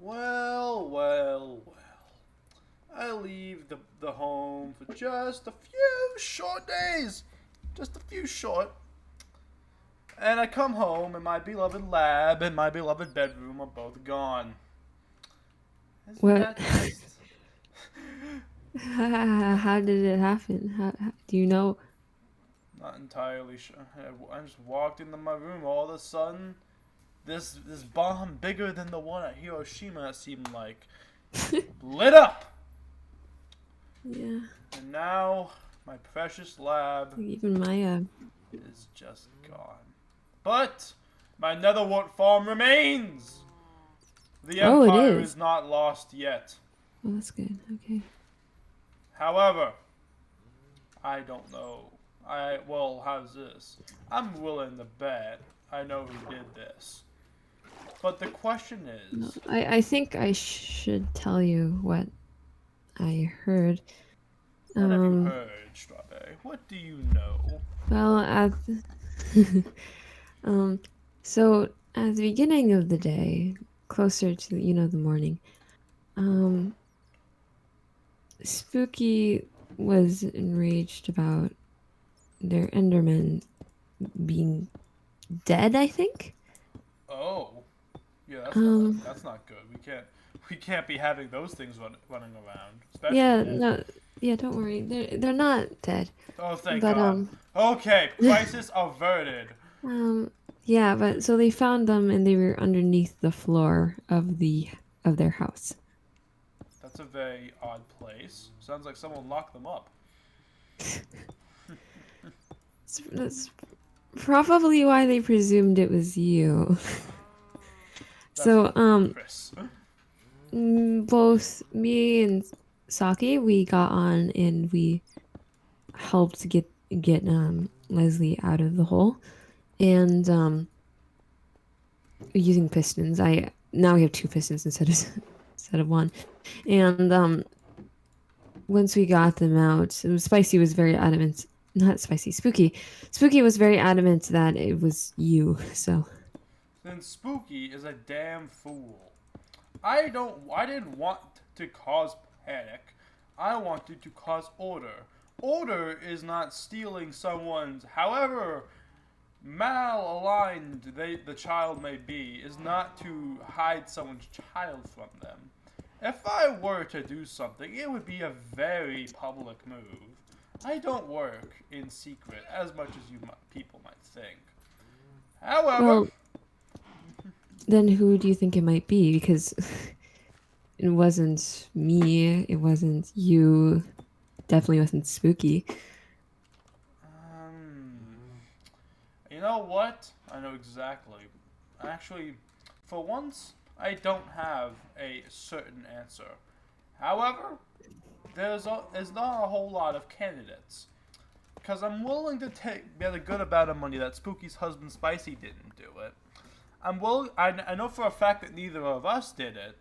Well, well, well. I leave the home for just a few short days. Just a few short. And I come home and my beloved lab and my beloved bedroom are both gone. Isn't What? that just... How did it happen? Do you know? Not entirely sure. I just walked into my room. All of a sudden, this bomb bigger than the one at Hiroshima, it seemed like, lit up. Yeah, And now my precious lab even my is just gone. But my netherwort farm remains. The Oh, it empire is is. not lost yet. Oh, that's good. Okay. However, I don't know. How's this? I'm willing to bet I know who did this. But the question No, is, I think I should tell you what I heard. what have you Um, heard, Strawberry? What do you know? well, um, so at the beginning of the day, closer to the morning, um, Spooky was enraged about their Enderman being dead, I think. Oh, yeah, Um, that's not good. We can't be having those things running around, especially yeah, dead. no, yeah, don't worry. They're not dead. Oh, thank But God. Okay, crisis averted. um yeah, but so they found them and they were underneath the floor of their house. That's a very odd place. Sounds like someone locked them up. That's probably why they presumed it was you. That's So ludicrous. both me and Saki, we got on and we helped get Leslie out of the hole. And using pistons. I now we have two pistons instead of one. And once we got them out, Spicy was very adamant. Not Spicy, Spooky. Spooky was very adamant that it was you. So Then Spooky is a damn fool. I didn't want to cause panic. I wanted to cause order. Order is not stealing someone's, however malaligned the child may be, is not to hide someone's child from them. If I were to do something, it would be a very public move. I don't work in secret as much as people might think. However, well, then who do you think it might be? Because it wasn't me. It wasn't you. Definitely wasn't Spooky. um, you know what? I know exactly. Actually, for once, I don't have a certain answer. However, there's not a whole lot of candidates. Because I'm willing to bet a good amount of money that Spooky's husband Spicy didn't do it. I know for a fact that neither of us did it.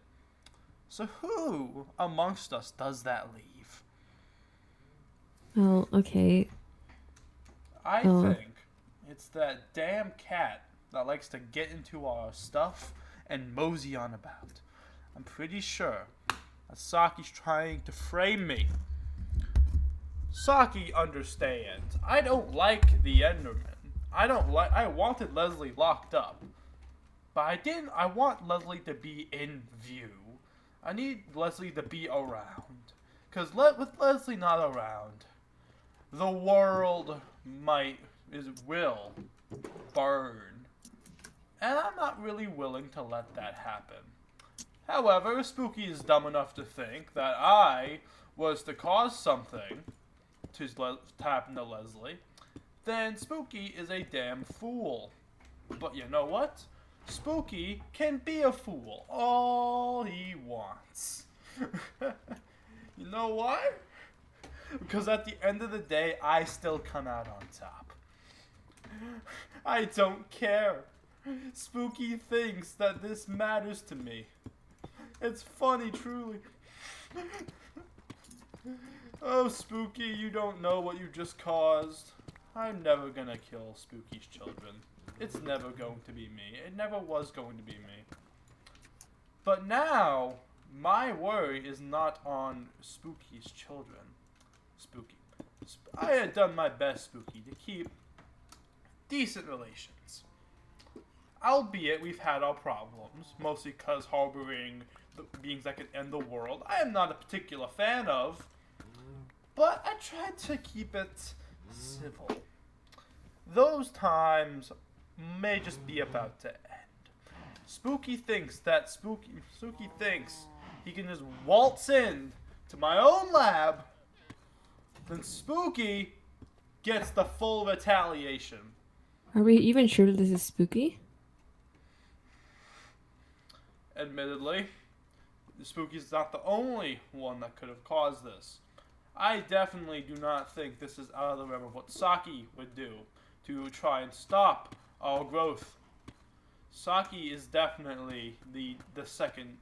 So who amongst us does that leave? Well, okay. I Well, think it's that damn cat that likes to get into our stuff and mosey on about. I'm pretty sure Asaki's trying to frame me. Saki understands. I don't like the Enderman. I wanted Leslie locked up. But I didn't I want Leslie to be in view. I need Leslie to be around. Cause with Leslie not around, the world will burn. And I'm not really willing to let that happen. However, Spooky is dumb enough to think that I was to cause something to happen to Leslie, then Spooky is a damn fool. But you know what? Spooky can be a fool all he wants. You know why? Because at the end of the day, I still come out on top. I don't care. Spooky thinks that this matters to me. It's funny, truly. Oh, Spooky, you don't know what you just caused. I'm never gonna kill Spooky's children. It's never going to be me. It never was going to be me. But now, my worry is not on Spooky's children. Spooky. I had done my best, Spooky, to keep decent relations. Albeit we've had our problems, mostly because harboring the beings that could end the world, I am not a particular fan of, but I tried to keep it civil. Those times may just be about to end. Spooky thinks he can just waltz in to my own lab, then Spooky gets the full retaliation. Are we even sure that this is Spooky? Admittedly, Spooky's not the only one that could have caused this. I definitely do not think this is out of the realm of what Saki would do to try and stop our growth. Saki is definitely the second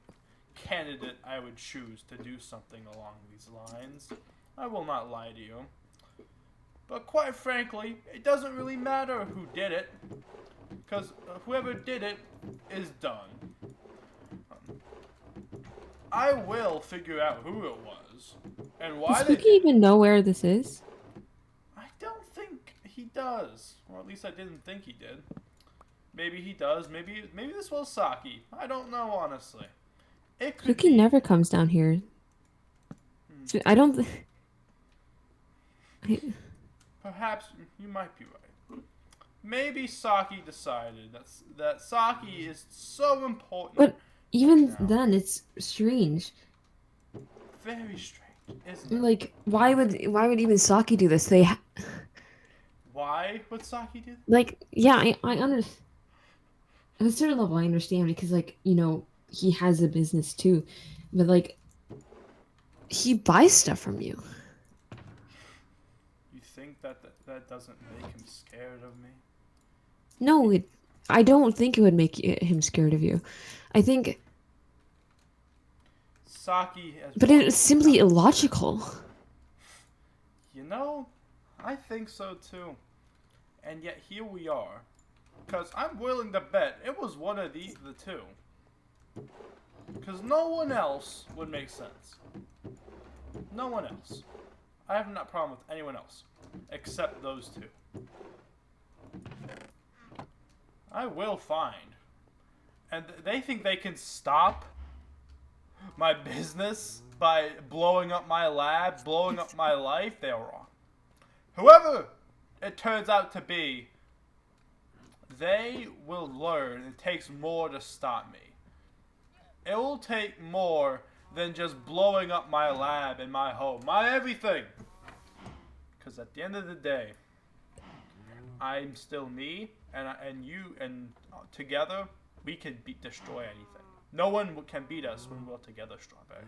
candidate I would choose to do something along these lines. I will not lie to you. But quite frankly, it doesn't really matter who did it, because whoever did it is done. I will figure out who it was and why Does they Spooky did. even know where this is? I don't think he does, or at least I didn't think he did. Maybe he does. Maybe this was Saki. I don't know, honestly. It could Spooky be. never comes down here. I don't. Perhaps you might be right. Maybe Saki decided that Saki is so important. But even now. then, it's strange. Very strange, isn't it? Like, why would even Saki do this? Why would Saki do that? Like, yeah, I understand. At a certain level, I understand because, like, he has a business too, but like, he buys stuff from you. You think that doesn't make him scared of me? No, I don't think it would make him scared of you. I think, Saki has. but it's simply illogical. You know, I think so too. And yet here we are. Because I'm willing to bet it was one of the two. Because no one else would make sense. No one else. I have no problem with anyone else. Except those two. I will find. And they think they can stop my business by blowing up my lab, blowing up my life. They are wrong. Whoever it turns out to be, they will learn it takes more to stop me. It will take more than just blowing up my lab and my home, my everything. Because at the end of the day, I'm still me, and you, and together, we can destroy anything. No one can beat us when we're together, Strawberry.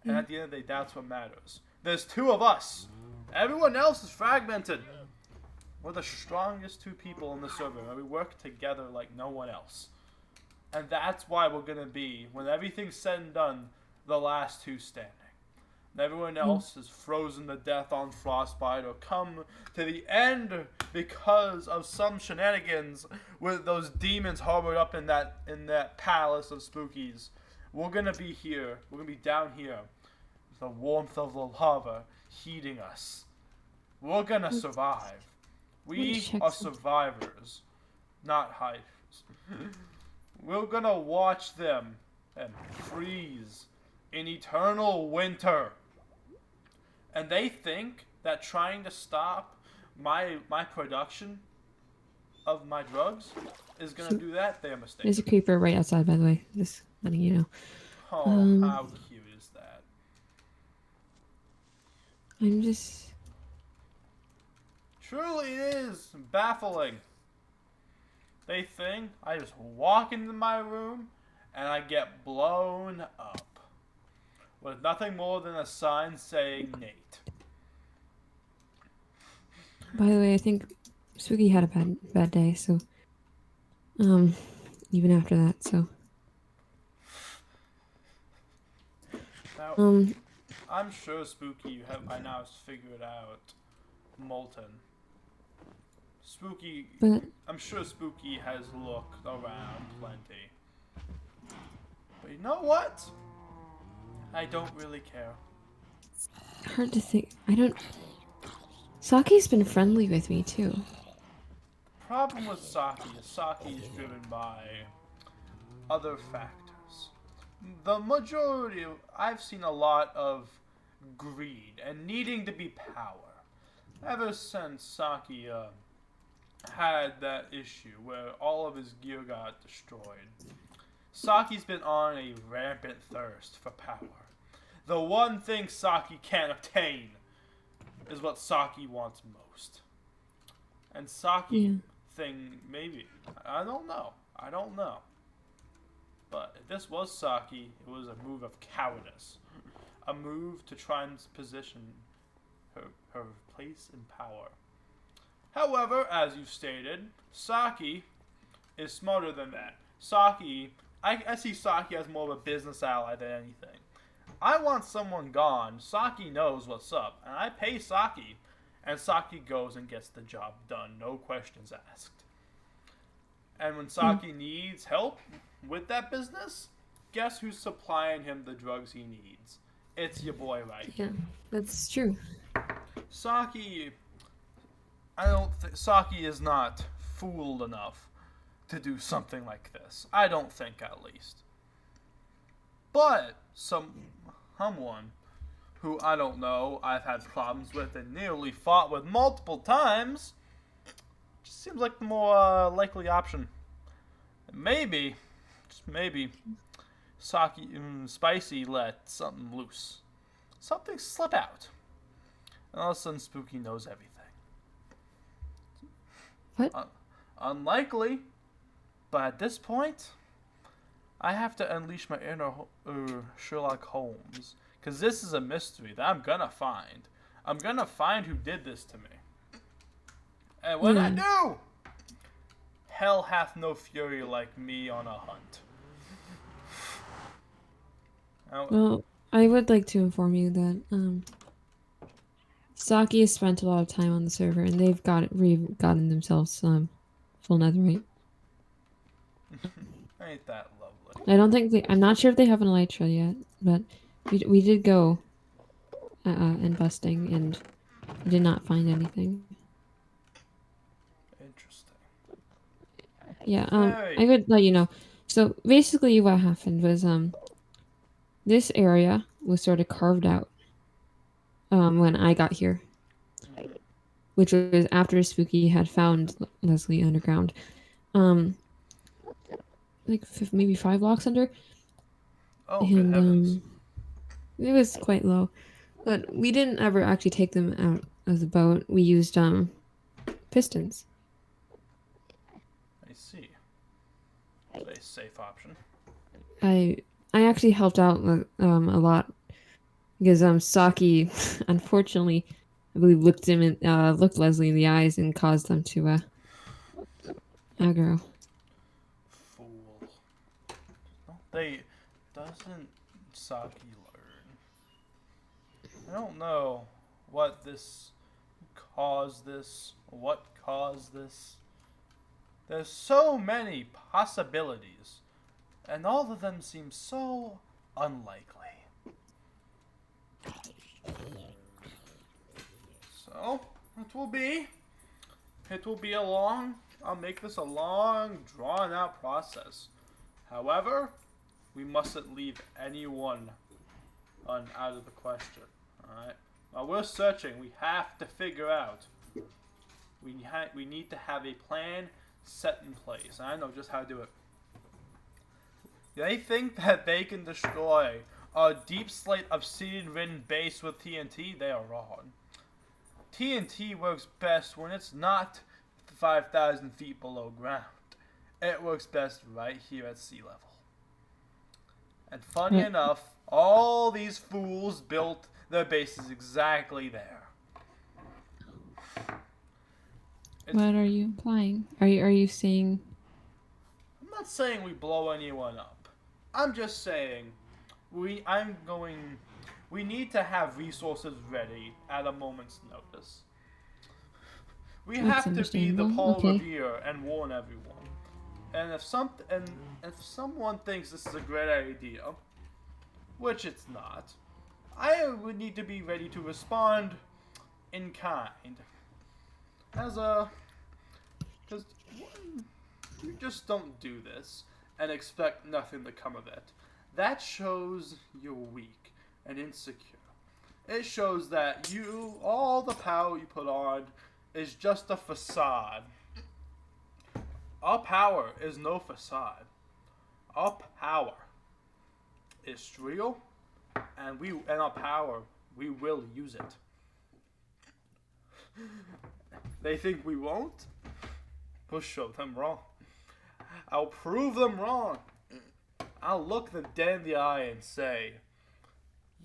And at the end of the day, that's what matters. There's two of us. Everyone else is fragmented. We're the strongest two people in the server, and we work together like no one else. And that's why we're going to be, when everything's said and done, the last two standing. And everyone else is frozen to death on frostbite or come to the end because of some shenanigans with those demons harbored up in that palace of Spookies. We're going to be here. We're going to be down here with the warmth of the lava heating us. We're going to survive. We are survivors, not hiders. We're gonna watch them and freeze in eternal winter. And they think that trying to stop my production of my drugs is gonna do that. They're mistaken. There's a creeper right outside, by the way. Just letting you know. Oh, how cute is that? I'm just... Truly it is baffling. They think I just walk into my room and I get blown up. With nothing more than a sign saying Nate. By the way, I think Spooky had a bad day, so... even after that, so... Now, I'm sure Spooky you have by now figured out Molten. Spooky, but... I'm sure Spooky has looked around plenty. But you know what? I don't really care. Hard to think. I don't. Saki's been friendly with me too. Problem with Saki is Saki is driven by other factors. The majority of, I've seen a lot of greed and needing to be power. Ever since Saki had that issue where all of his gear got destroyed, Saki's been on a rampant thirst for power. The one thing Saki can't obtain is what Saki wants most. And Saki thing, maybe. I don't know. But if this was Saki, it was a move of cowardice. A move to try and position her place in power. However, as you've stated, Saki is smarter than that. Saki, I see Saki as more of a business ally than anything. I want someone gone. Saki knows what's up, and I pay Saki, and Saki goes and gets the job done, no questions asked. And when Saki needs help with that business, guess who's supplying him the drugs he needs? It's your boy right here. Yeah, that's true. Saki, I don't think Saki is not fooled enough to do something like this. I don't think, at least. But someone who I don't know, I've had problems with and nearly fought with multiple times, just seems like the more likely option. Maybe, just maybe, Saki Spicy let something loose. Something slip out. And all of a sudden Spooky knows everything. What? Unlikely, but at this point, I have to unleash my inner Sherlock Holmes. Because this is a mystery that I'm gonna find. I'm gonna find who did this to me. And when I do, hell hath no fury like me on a hunt. Well, I would like to inform you that Saki has spent a lot of time on the server, and they've gotten themselves full netherite. Ain't that lovely? I don't think I'm not sure if they have an elytra yet, but we did go and busting, and we did not find anything. Interesting. Yeah, I would let you know. So basically, what happened was this area was sort of carved out when I got here, which was after Spooky had found Leslie underground, like maybe 5 blocks under. Oh, good heavens. It was quite low, but we didn't ever actually take them out of the boat. We used pistons. I see. A safe option. I actually helped out a lot because Saki, unfortunately, I believe looked Leslie in the eyes and caused them to aggro. Fool. Doesn't Saki learn? I don't know what caused this. There's so many possibilities, and all of them seem so unlikely. So, I'll make this a long, drawn-out process. However, we mustn't leave anyone out of the question. Alright? While we're searching, we have to figure out. We need to have a plan set in place. And I know just how to do it. They think that they can destroy a deep slate obsidian-ridden base with TNT. They are wrong. TNT works best when it's not 5,000 feet below ground. It works best right here at sea level. And funny enough, all these fools built their bases exactly there. What are you implying? Are you saying? I'm not saying we blow anyone up. I'm just saying we need to have resources ready at a moment's notice. We have to be the Paul Revere and warn everyone. And if someone thinks this is a great idea, which it's not, I would need to be ready to respond in kind. As a, because you just don't do this and expect nothing to come of it. That shows you're weak and insecure. It shows that all the power you put on is just a facade. Our power is no facade. Our power is real, and our power, we will use it. They think we won't? We'll show them wrong. I'll prove them wrong. I'll look them dead in the eye and say,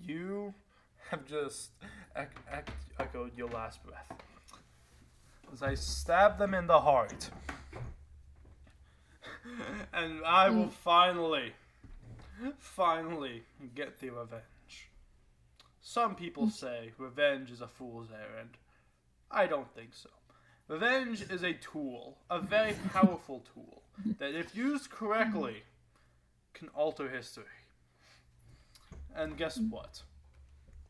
you have just echoed your last breath. As I stab them in the heart. And I will finally get the revenge. Some people say revenge is a fool's errand. I don't think so. Revenge is a tool, a very powerful tool, that if used correctly, can alter history. And guess what?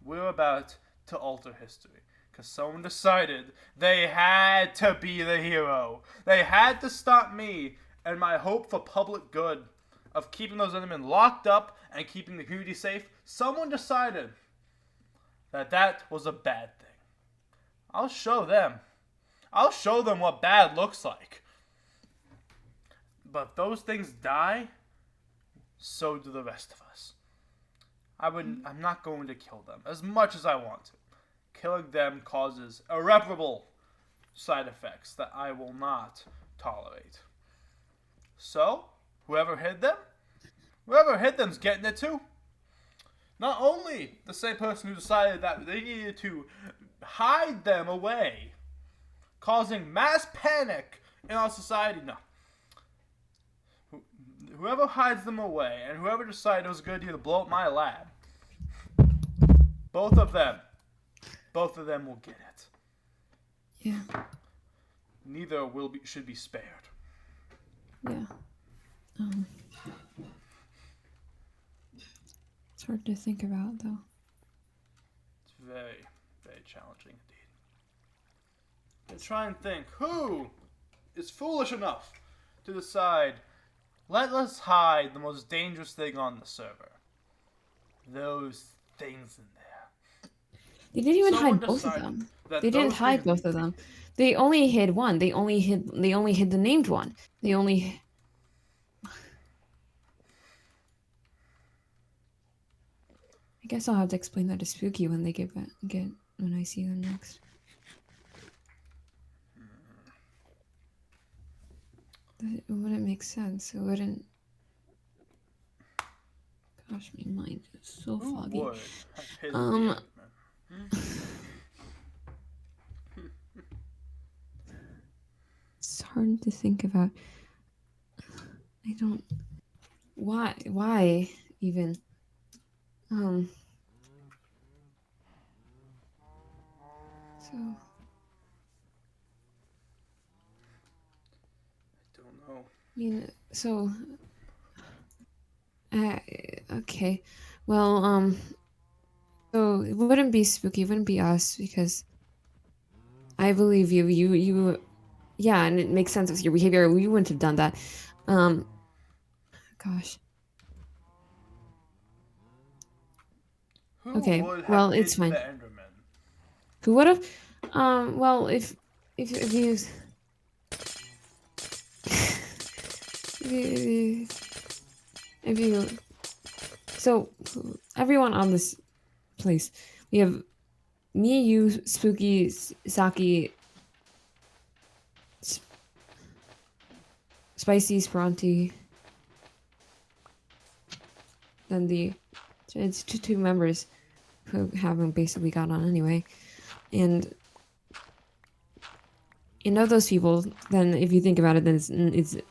We're about to alter history. Because someone decided they had to be the hero. They had to stop me and my hope for public good of keeping those endermen locked up and keeping the community safe. Someone decided that was a bad thing. I'll show them. I'll show them what bad looks like. But if those things die, so do the rest of us. I'm not going to kill them as much as I want to. Killing them causes irreparable side effects that I will not tolerate. So, whoever hid them's getting it too. Not only the same person who decided that they needed to hide them away, causing mass panic in our society. No. Whoever hides them away and whoever decided it was a good idea to blow up my lab, both of them will get it. Yeah. Neither should be spared. Yeah. It's hard to think about, though. It's very, very challenging indeed. And try and think, who is foolish enough to decide, let us hide the most dangerous thing on the server. Those things in there. They didn't even hide both of them. They didn't hide both of them. They only hid one. They only hid the named one. I guess I'll have to explain that to Spooky when they when I see them next. It wouldn't make sense. It wouldn't. Gosh, my mind is so foggy. It's hard to think about. I don't. Why even? So. I don't know. I mean, so. Okay. Well, so it wouldn't be Spooky, it wouldn't be us, because I believe you, yeah, and it makes sense with your behavior. We wouldn't have done that. Gosh. Okay, well, it's fine. Who would have? Well, if you... if you... So, everyone on this place, we have me, you, Spooky, Saki, Spicy, Spronty, then it's two members who haven't basically got on anyway, and of those people, then if you think about it, then it's very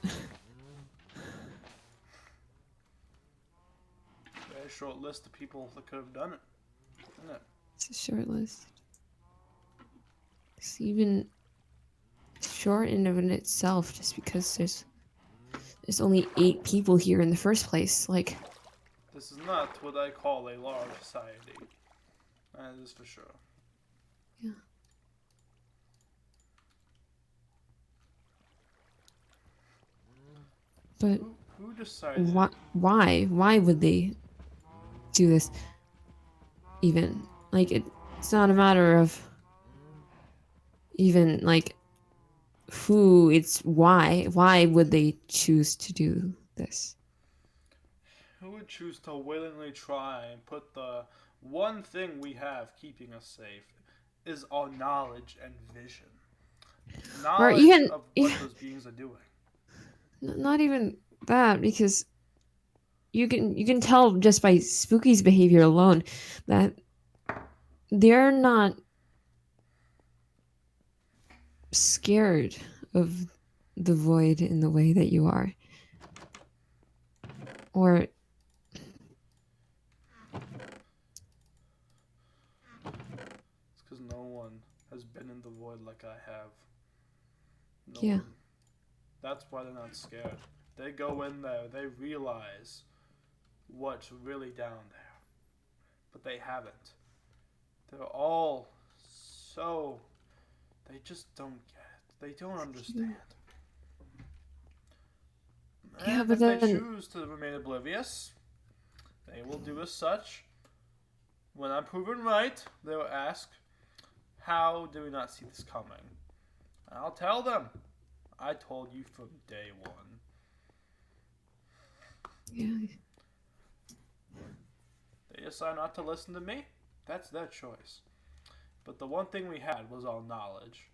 short list of people that could have done it, isn't it? It's a short list. It's even short in of itself, just because there's only 8 people here in the first place. Like, This is not what I call a large society. That is for sure. yeah. But Who decided? why would they do this? Even like it's not a matter of even like who, it's why. Why would they choose to do this? Who would choose to willingly try and put the one thing we have keeping us safe is our knowledge and vision. Or Knowledge even of what those beings are doing. not even that, because you can tell just by Spooky's behavior alone that they're not scared of the void in the way that you are. Or It's because no one has been in the void like I have. No yeah. one. That's why they're not scared. They go in there, they realize what's really down there. But they haven't. They're all so. They just don't get it. They don't understand. Yeah, And but if they then choose to remain oblivious, they will do as such. When I'm proven right, they will ask, how do we not see this coming? And I'll tell them, I told you from day one. yeah. They decide not to listen to me. That's their choice. But the one thing we had was all knowledge.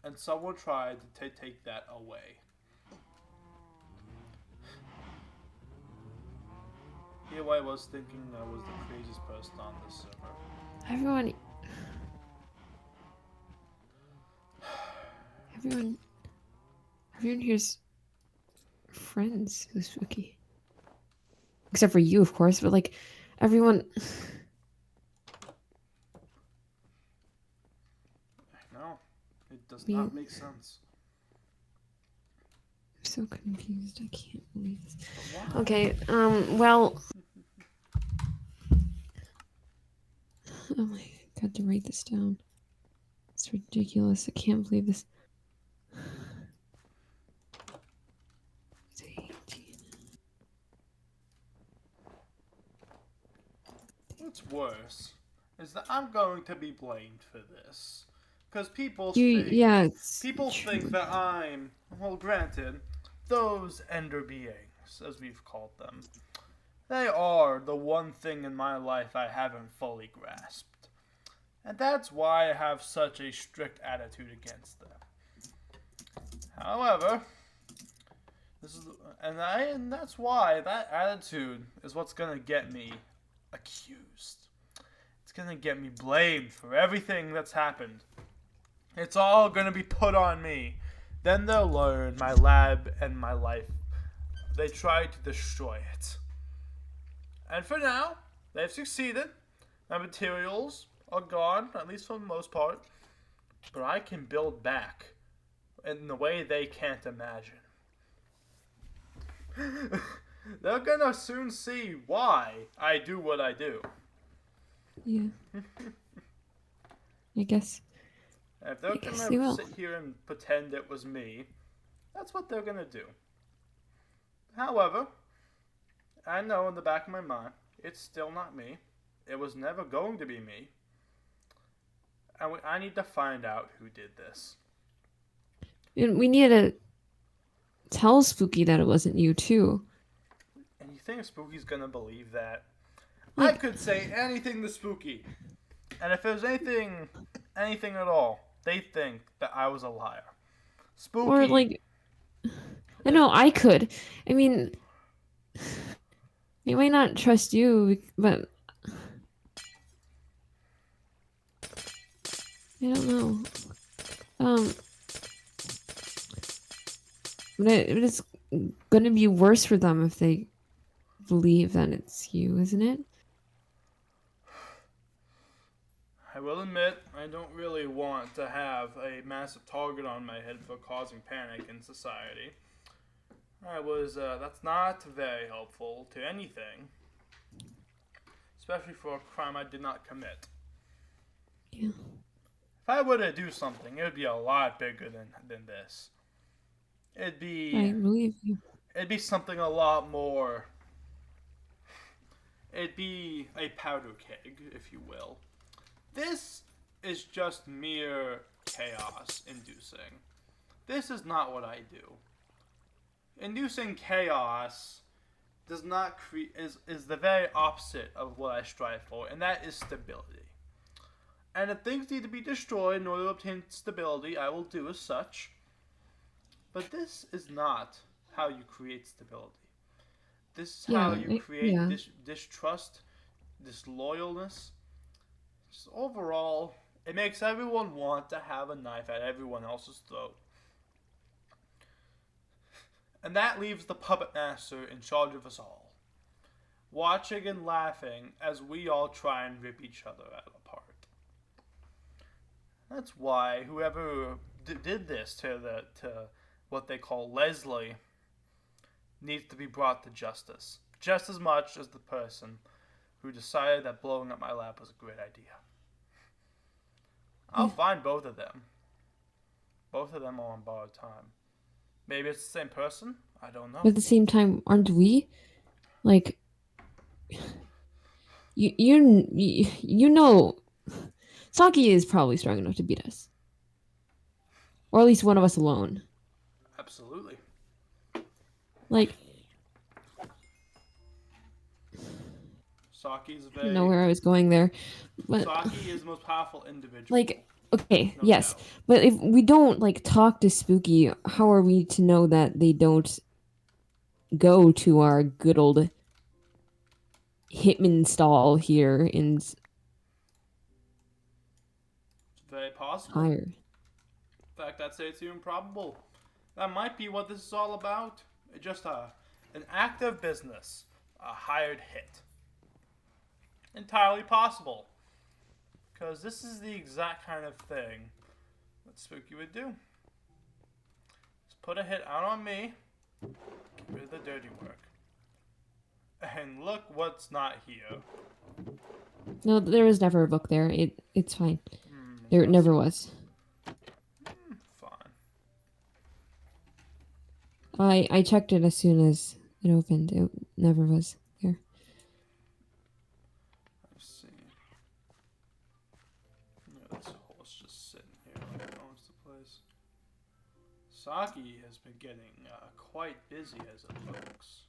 And someone tried to take that away. Here I was thinking I was the craziest person on this server. Everyone everyone here's friends with Spooky. Except for you, of course, but like everyone. No, it does Me, not make sense. I'm so confused. I can't believe this. Why? Okay, well, oh my god, to write this down. It's ridiculous. I can't believe this. It's 18. What's worse is that I'm going to be blamed for this. Because Yeah, it's people true. think that I'm, well, granted, those ender beings, as we've called them, they are the one thing in my life I haven't fully grasped. And that's why I have such a strict attitude against them. However, and that's why that attitude is what's gonna get me accused. It's gonna get me blamed for everything that's happened. It's all gonna be put on me. Then they'll learn my lab and my life. They tried to destroy it. And for now, they've succeeded. My materials are gone, at least for the most part. But I can build back in the way they can't imagine. They're gonna soon see why I do what I do. Yeah. I guess. If they're gonna sit here and pretend it was me, that's what they're gonna do. However, I know in the back of my mind, it's still not me. It was never going to be me. And I need to find out who did this. And we need to tell Spooky that it wasn't you, too. And you think Spooky's gonna believe that? Like, I could say anything to Spooky. And if there's anything at all, they think that I was a liar. Spooky. or like, I know I could. I mean, I might not trust you, but I don't know. But it's gonna be worse for them if they believe that it's you, isn't it? I will admit, I don't really want to have a massive target on my head for causing panic in society. That's not very helpful to anything, especially for a crime I did not commit. Yeah. If I were to do something, it would be a lot bigger than this. It'd be I believe you. it'd be something a lot more. It'd be a powder keg, if you will. This is just mere chaos inducing. This is not what I do. Inducing chaos does not create is the very opposite of what I strive for, and that is stability. And if things need to be destroyed in order to obtain stability, I will do as such. But this is not how you create stability. This is how you create Yeah. distrust, disloyalness. Just overall, it makes everyone want to have a knife at everyone else's throat. And that leaves the puppet master in charge of us all, watching and laughing as we all try and rip each other apart. That's why whoever did this to what they call Leslie needs to be brought to justice, just as much as the person who decided that blowing up my lab was a great idea. I'll Yeah. find both of them. Both of them are on borrowed time. Maybe it's the same person? I don't But know. at the same time, aren't we like you know Saki is probably strong enough to beat us. Or at least one of us alone. Absolutely. Like, Saki's I don't know very. where I was going there. But Saki is the most powerful individual. like, okay, No yes. doubt. But if we don't like talk to Spooky, how are we to know that they don't go to our good old Hitman stall here in It's very possible. Hire? In fact, I'd say it's even probable. That might be what this is all about. It's just an act of business, a hired hit. Entirely possible. Because this is the exact kind of thing that Spooky would do. Just put a hit out on me, get rid of the dirty work. And look what's not here. No, there was never a book there. It's fine. There never was. Fine. I checked it as soon as it opened. It never was there. Let's see. Yeah, this horse just sitting here like it owns the place. Saki has been getting quite busy as it looks.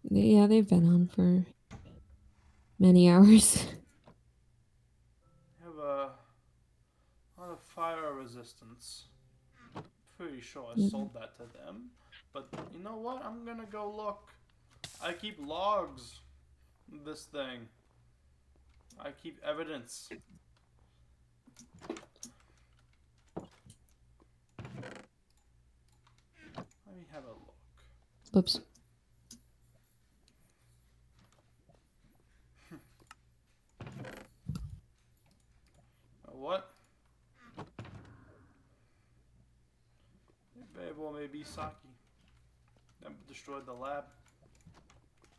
Yeah, they've been on for many hours. They have a lot of fire resistance. Pretty sure I sold that to them. But you know what? I'm gonna go look. I keep logs of this thing. I keep evidence. Let me have a look. Whoops. What? It very well may be Saki that destroyed the lab.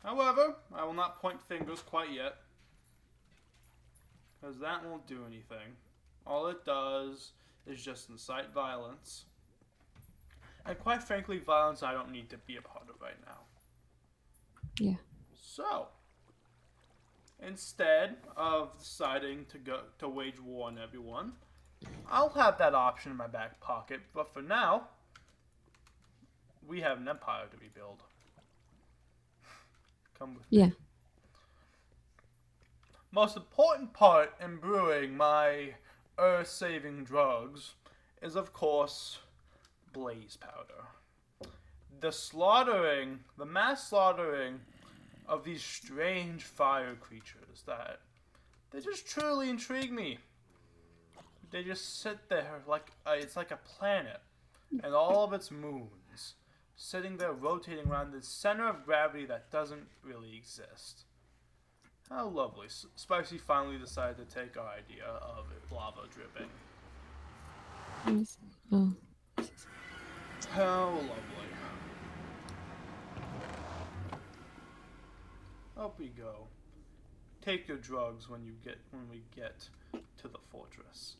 However, I will not point fingers quite yet, because that won't do anything. All it does is just incite violence. And quite frankly, violence I don't need to be a part of right now. Yeah. So, instead of deciding to wage war on everyone, I'll have that option in my back pocket. But for now, we have an empire to rebuild. Come with me. Yeah. Most important part in brewing my earth-saving drugs is, of course, blaze powder. The mass slaughtering of these strange fire creatures that they just truly intrigue me. They just sit there like it's like a planet and all of its moons sitting there rotating around the center of gravity that doesn't really exist. How lovely. Spicy finally decided to take our idea of lava dripping. Oh. How lovely. up we go. Take your drugs when we get to the fortress.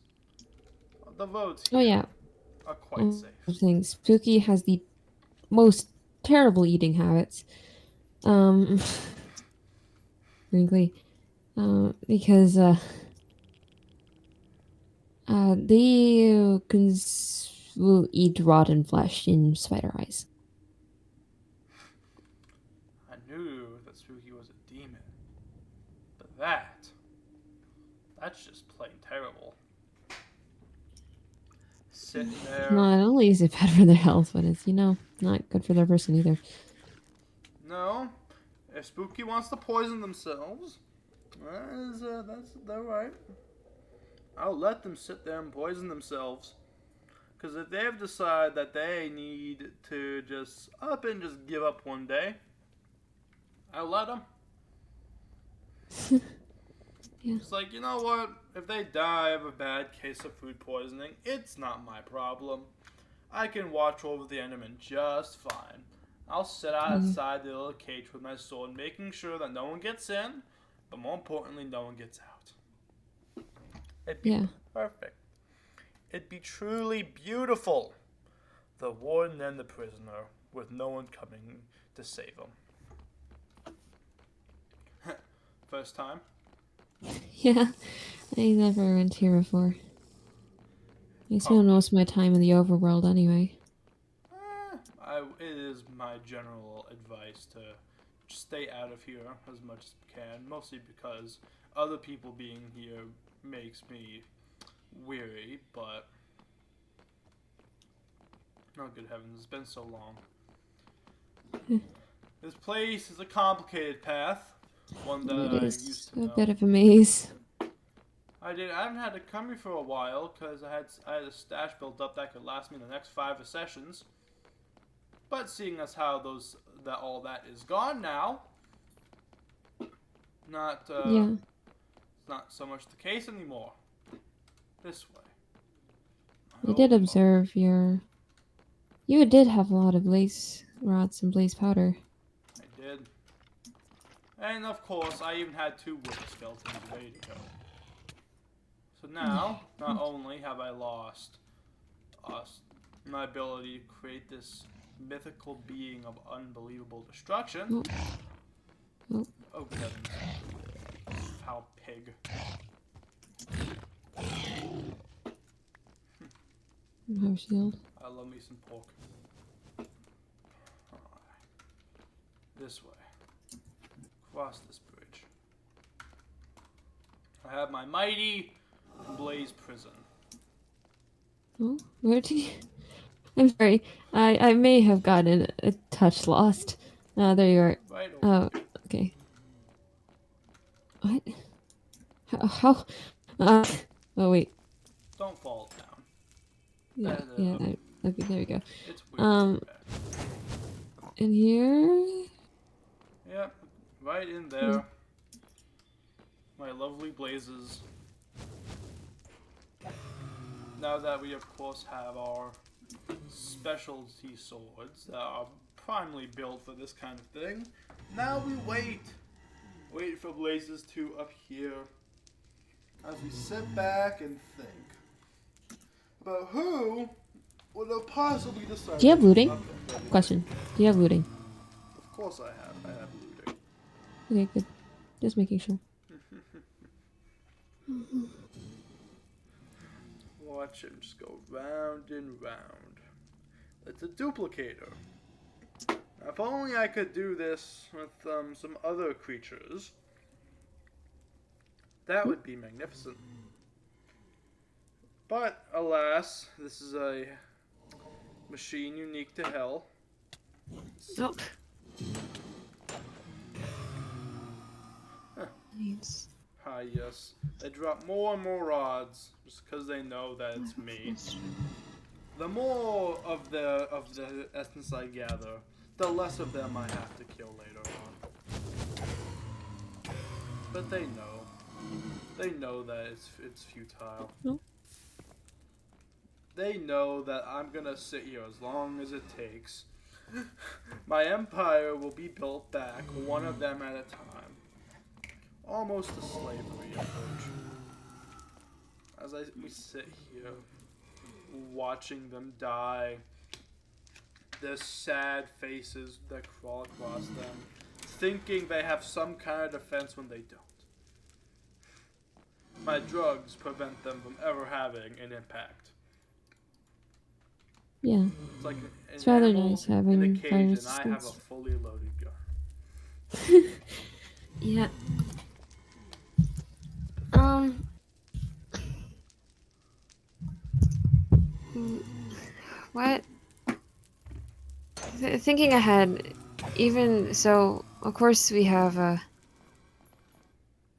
The roads Oh here yeah. are quite safe. Thing. Spooky has the most terrible eating habits. Um, frankly, because they will eat rotten flesh in spider eyes. I knew that Spooky was a demon, but that's just plain terrible. Sitting there. Not only is it bad for their health, but it's not good for their person either. No, if Spooky wants to poison themselves, that's they're right. I'll let them sit there and poison themselves. Because if they've decided that they need to just up and just give up one day, I'll let them. Yeah. It's like, you know what? If they die of a bad case of food poisoning, it's not my problem. I can watch over the Enderman just fine. I'll sit outside the little cage with my sword, making sure that no one gets in, but more importantly, no one gets out. It'd be perfect. It'd be truly beautiful. The warden and the prisoner, with no one coming to save them. First time? Yeah, I never went here before. I spend most of my time in the overworld anyway. It is my general advice to stay out of here as much as you can, mostly because other people being here makes me weary, but oh good heavens, it's been so long. This place is a complicated path, one that I used to know. A bit of a maze. I haven't had to come here for a while because I had a stash built up that could last me the next 5 sessions. But seeing as how all that is gone now, it's not so much the case anymore. This way. I did observe you did have a lot of blaze rods and blaze powder. I did. And of course, I even had 2 wood skeletons ready to go. So now, not only have I lost my ability to create this mythical being of unbelievable destruction. Oh heavens. Foul pig. Have shield. I love me some pork. This way. Cross this bridge. I have my mighty Blaze prison. Oh, where did you... I'm sorry. I may have gotten a touch lost. There you are. Right over. Oh, okay. What? How? Oh, wait. Don't fall down. Yeah. Okay, there we go. It's weird. In here? Yep, right in there. My lovely blazes. Now that we, of course, have our specialty swords that are primarily built for this kind of thing, now we wait. Wait for blazes to appear as we sit back and think about who would have possibly decided. Do you have looting? Question. Do you have looting? Of course I have. I have looting. Okay, good. Just making sure. Watch him just go round and round. It's a duplicator. Now, if only I could do this with some other creatures. That would be magnificent. But, alas, this is a machine unique to hell. Nope. Huh. Nice. Ah, yes. They drop more and more rods just because they know that it's me. The more of the essence I gather, the less of them I have to kill later on. But they know. They know that it's futile. Nope. They know that I'm gonna sit here as long as it takes. My empire will be built back, one of them at a time. almost a slavery approach. We sit here watching them die, their sad faces that crawl across them, thinking they have some kind of defense when they don't. My drugs prevent them from ever having an impact. Yeah. It's like It's an rather animal nice in a having fire cage and I have a resistance. fully loaded gun. Yeah. Um. What? Thinking ahead, even so, of course we have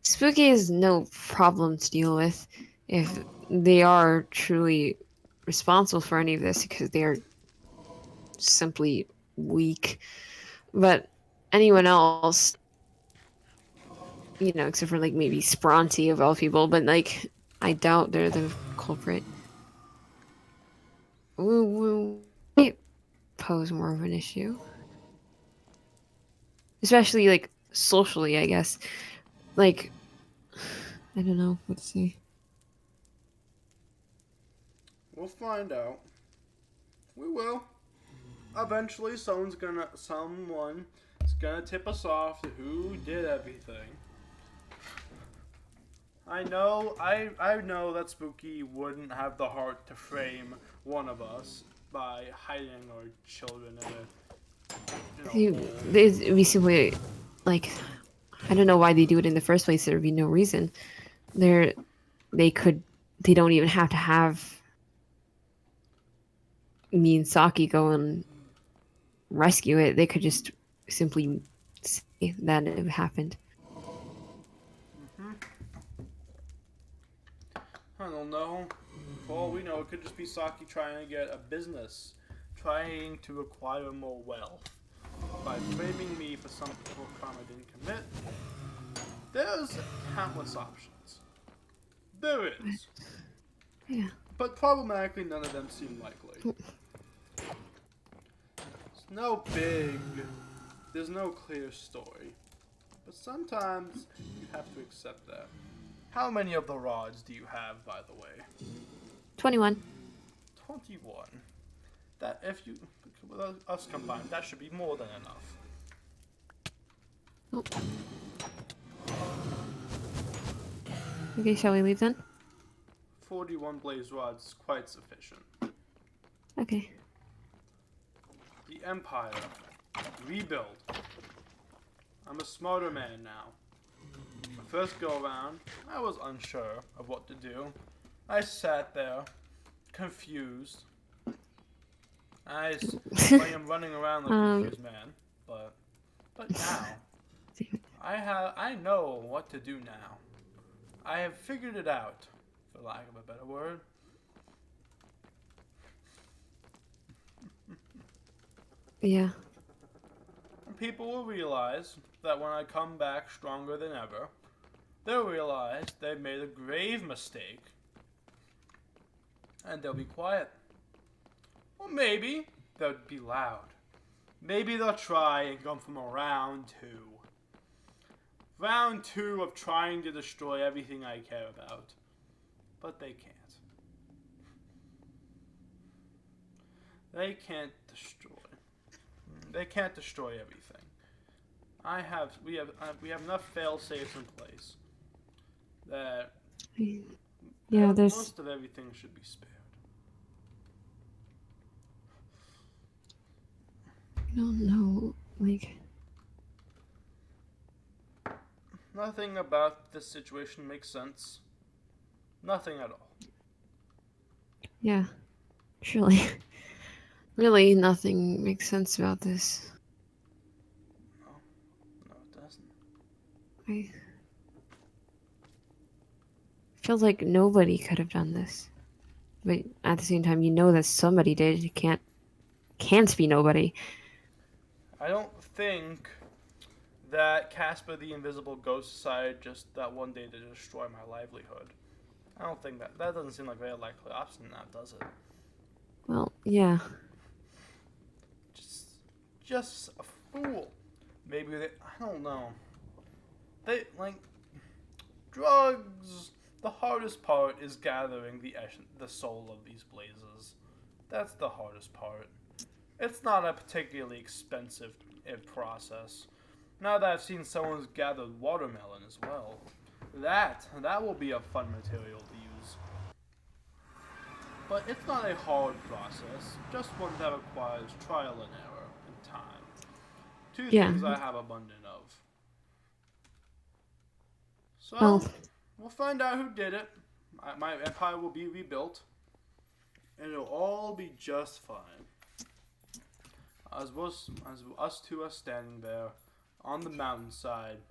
Spooky is no problem to deal with if they are truly responsible for any of this because they are simply weak. But anyone else, except for like maybe Spronty of all people, but like I doubt they're the culprit. Might pose more of an issue, especially like socially, I guess. Like I don't know what to say. We'll find out. We will. Eventually, someone is gonna tip us off to who did everything. I know that Spooky wouldn't have the heart to frame one of us by hiding our children in a hole. We simply like I don't know why they do it in the first place. There would be no reason. They're they could they don't even have to have me and Saki go and rescue it. They could just simply say that it happened. Hmm. I don't know. For all we know, it could just be Saki trying to get a business, trying to acquire more wealth by framing me for some crime I didn't commit. There's countless options. There is. Yeah. But problematically, none of them seem likely. There's no clear story. But sometimes you have to accept that. How many of the rods do you have, by the way? 21. 21. That if you, with us combined, that should be more than enough. Oh. Okay, shall we leave then? 41 blaze rods is quite sufficient. Okay. The Empire. Rebuild. I'm a smarter man now. My first go around, I was unsure of what to do. I sat there, confused. I am running around like a confused man, but now I know what to do now. I have figured it out, for lack of a better word. Yeah. And people will realize that when I come back stronger than ever, they'll realize they've made a grave mistake, and they'll be quiet. Or maybe they'll be loud. Maybe they'll try and come from a round two. Round two of trying to destroy everything I care about. But they can't. They can't destroy. They can't destroy everything. We have enough fail safes in place that Yeah, there's most of everything should be spared. I don't know, like Nothing about this situation makes sense. Nothing at all. yeah. Surely. Really nothing makes sense about this. No, it doesn't. I feels like nobody could have done this. But at the same time, you know that somebody did. It can't be nobody. I don't think that Casper the Invisible Ghost decided just that one day to destroy my livelihood. I don't think that doesn't seem like a very likely option now, does it? Well, yeah. Just a fool. Maybe I don't know. They like Drugs! The hardest part is gathering the soul of these blazes. That's the hardest part. It's not a particularly expensive process. Now that I've seen someone's gathered watermelon as well. That will be a fun material to use. But it's not a hard process, just one that requires trial and error and time. Two Yeah. things I have abundant of. So, Well, we'll find out who did it. My empire will be rebuilt. And it'll all be just fine. As us two are standing there on the mountainside,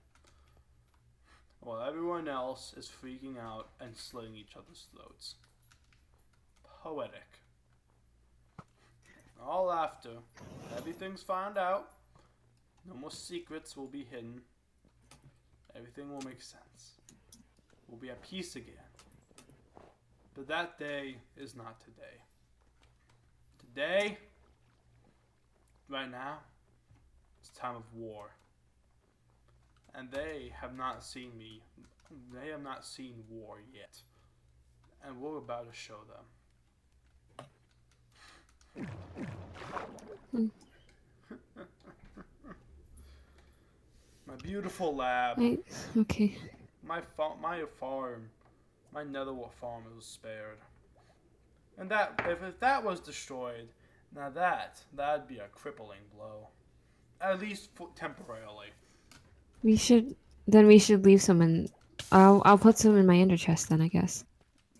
while everyone else is freaking out and slitting each other's throats. Poetic. All after everything's found out, no more secrets will be hidden. Everything will make sense. We'll be at peace again. But that day is not today. Today, right now, it's time of war. And they have not seen war yet. And we're about to show them. My beautiful lab. Okay. My farm. My netherwort farm was spared. And that, if that was destroyed, now that'd be a crippling blow. At least temporarily. We should leave some in. I'll put some in my ender chest then, I guess.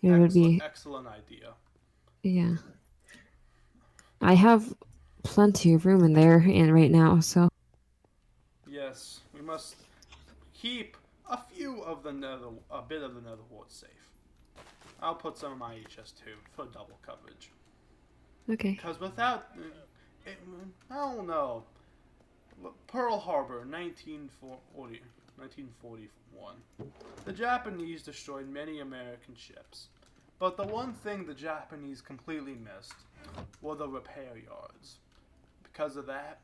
It would be excellent idea. Yeah. I have plenty of room in there and right now, so. Yes, we must keep a bit of the netherwort safe. I'll put some in my HS2 for double coverage. Okay. Because without, I don't know. Pearl Harbor, 1941. The Japanese destroyed many American ships. But the one thing the Japanese completely missed were the repair yards. Because of that,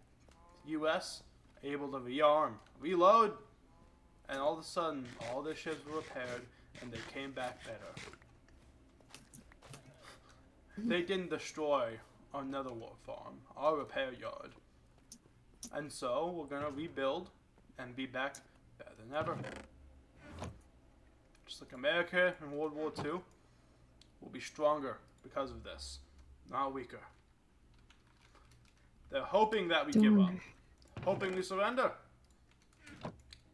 U.S. able to rearm, reload, and all of a sudden, all their ships were repaired, and they came back better. They didn't destroy our netherwort farm, our repair yard. And so, we're gonna rebuild and be back better than ever. Just like America in World War II, we'll be stronger because of this, not weaker. They're hoping that we give up, hoping we surrender.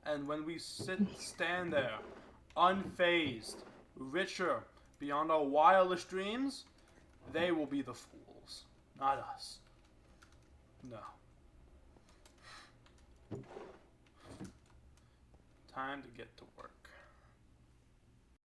And when we stand there, unfazed, richer, beyond our wildest dreams, they will be the fools, not us. No. Time to get to work.